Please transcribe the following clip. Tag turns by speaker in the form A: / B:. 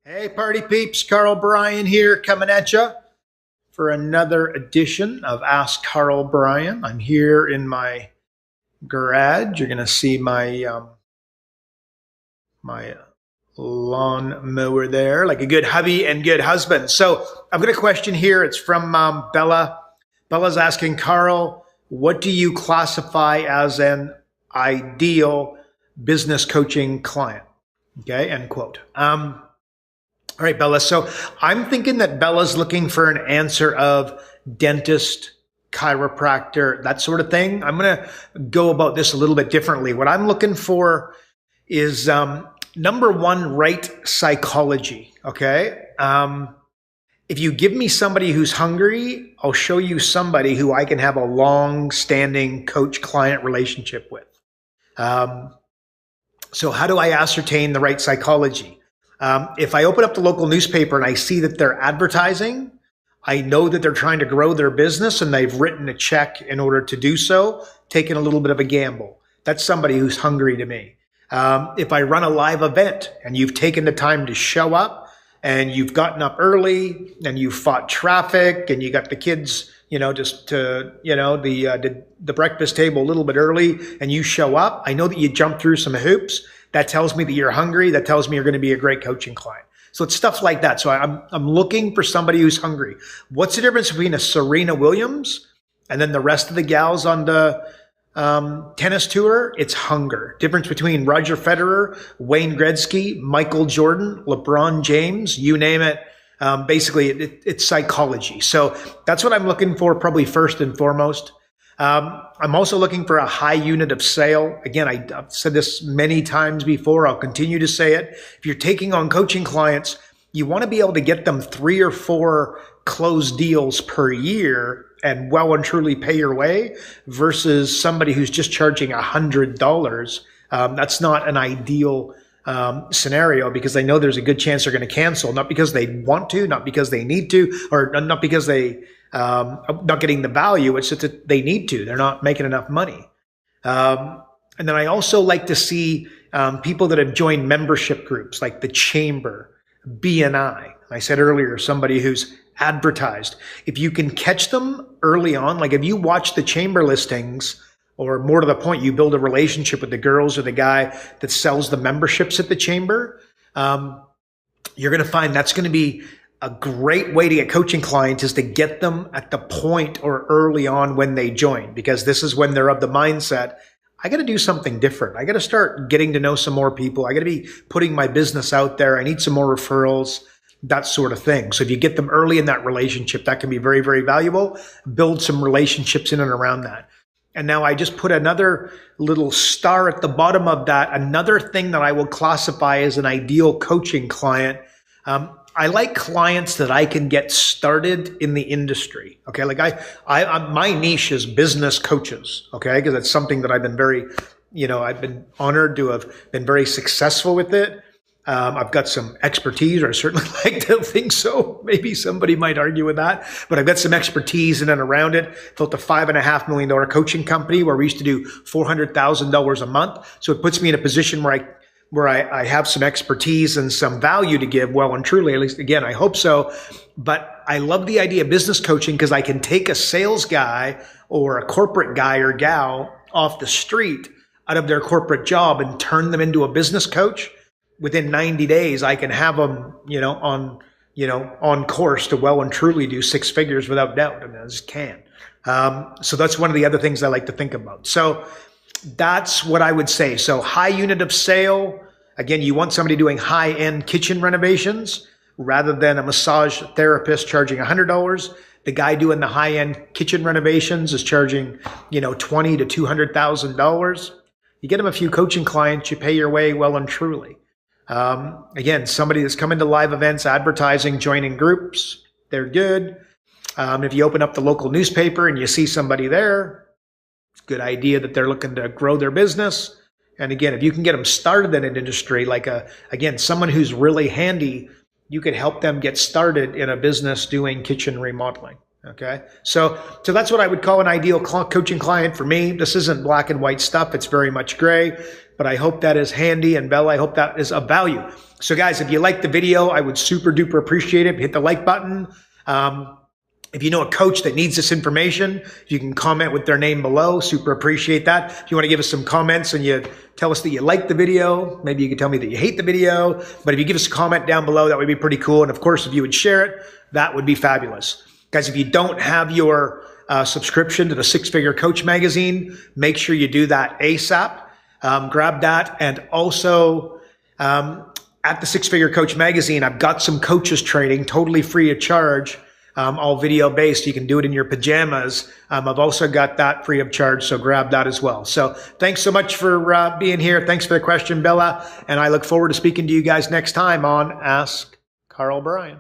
A: Hey, party peeps, Karl Bryan here coming at you for another edition of Ask Karl Bryan. I'm here in my garage. You're going to see my lawn mower there, like a good hubby and good husband. So I've got a question here. It's from Bella. Bella's asking, Karl, what do you classify as an ideal business coaching client? Okay, end quote. All right, Bella. So I'm thinking that Bella's looking for an answer of dentist, chiropractor, that sort of thing. I'm going to go about this a little bit differently. What I'm looking for is number one, right psychology. Okay. If you give me somebody who's hungry, I'll show you somebody who I can have a long-standing coach-client relationship with. So how do I ascertain the right psychology? If I open up the local newspaper and I see that they're advertising, I know that they're trying to grow their business and they've written a check in order to do so, taking a little bit of a gamble. That's somebody who's hungry to me. If I run a live event and you've taken the time to show up and you've gotten up early and you fought traffic and you got the kids, just to, the breakfast table a little bit early and you show up, I know that you jumped through some hoops. That tells me that you're hungry. That tells me you're going to be a great coaching client. So it's stuff like that. So I'm looking for somebody who's hungry. What's the difference between a Serena Williams and then the rest of the gals on the tennis tour? It's hunger. Difference between Roger Federer, Wayne Gretzky, Michael Jordan, LeBron James, you name it. Basically, it's psychology. So that's what I'm looking for probably first and foremost. I'm also looking for a high unit of sale. Again, I've said this many times before. I'll continue to say it. If you're taking on coaching clients, you want to be able to get them 3 or 4 closed deals per year and well and truly pay your way versus somebody who's just charging $100. That's not an ideal scenario because I know there's a good chance they're going to cancel, not because they want to, not because they need to, or not because they not getting the value. It's just that they need to. They're not making enough money. And then I also like to see people that have joined membership groups like the Chamber, BNI. I said earlier, somebody who's advertised. If you can catch them early on, like if you watch the Chamber listings, or more to the point, you build a relationship with the girls or the guy that sells the memberships at the Chamber, you're going to find that's going to be a great way to get coaching clients is to get them at the point or early on when they join, because this is when they're of the mindset, I got to do something different. I got to start getting to know some more people. I got to be putting my business out there. I need some more referrals, that sort of thing. So if you get them early in that relationship, that can be very, very valuable. Build some relationships in and around that. And now I just put another little star at the bottom of that. Another thing that I will classify as an ideal coaching client. I like clients that I can get started in the industry. Okay. Like my niche is business coaches. Okay. Because that's something that I've been very, I've been honored to have been very successful with it. I've got some expertise, or I certainly like to think so. Maybe somebody might argue with that, but I've got some expertise in and around it. Built a $5.5 million coaching company where we used to do $400,000 a month. So it puts me in a position where I have some expertise and some value to give, well and truly, at least again, I hope so. But I love the idea of business coaching because I can take a sales guy or a corporate guy or gal off the street out of their corporate job and turn them into a business coach. Within 90 days, I can have them, on course to well and truly do 6 figures without doubt. I mean, I just can. So that's one of the other things I like to think about. So that's what I would say. So high unit of sale. Again, you want somebody doing high-end kitchen renovations rather than a massage therapist charging $100. The guy doing the high-end kitchen renovations is charging, $20,000 to $200,000. You get them a few coaching clients, you pay your way well and truly. Again, somebody that's coming to live events, advertising, joining groups, they're good. If you open up the local newspaper and you see somebody there, it's a good idea that they're looking to grow their business. And again, if you can get them started in an industry, like someone who's really handy, you could help them get started in a business doing kitchen remodeling. Okay. So that's what I would call an ideal coaching client for me. This isn't black and white stuff. It's very much gray, but I hope that is handy. And Bella, I hope that is of value. So guys, if you like the video, I would super duper appreciate it. Hit the like button. If you know a coach that needs this information, you can comment with their name below. Super appreciate that. If you want to give us some comments and you tell us that you like the video, maybe you can tell me that you hate the video. But if you give us a comment down below, that would be pretty cool. And of course, if you would share it, that would be fabulous. Guys, if you don't have your subscription to the Six Figure Coach magazine, make sure you do that ASAP. Grab that. And also, at the Six Figure Coach magazine, I've got some coaches training totally free of charge, all video based. You can do it in your pajamas. I've also got that free of charge, so grab that as well. So thanks so much for being here. Thanks for the question, Bella. And I look forward to speaking to you guys next time on Ask Karl Bryan.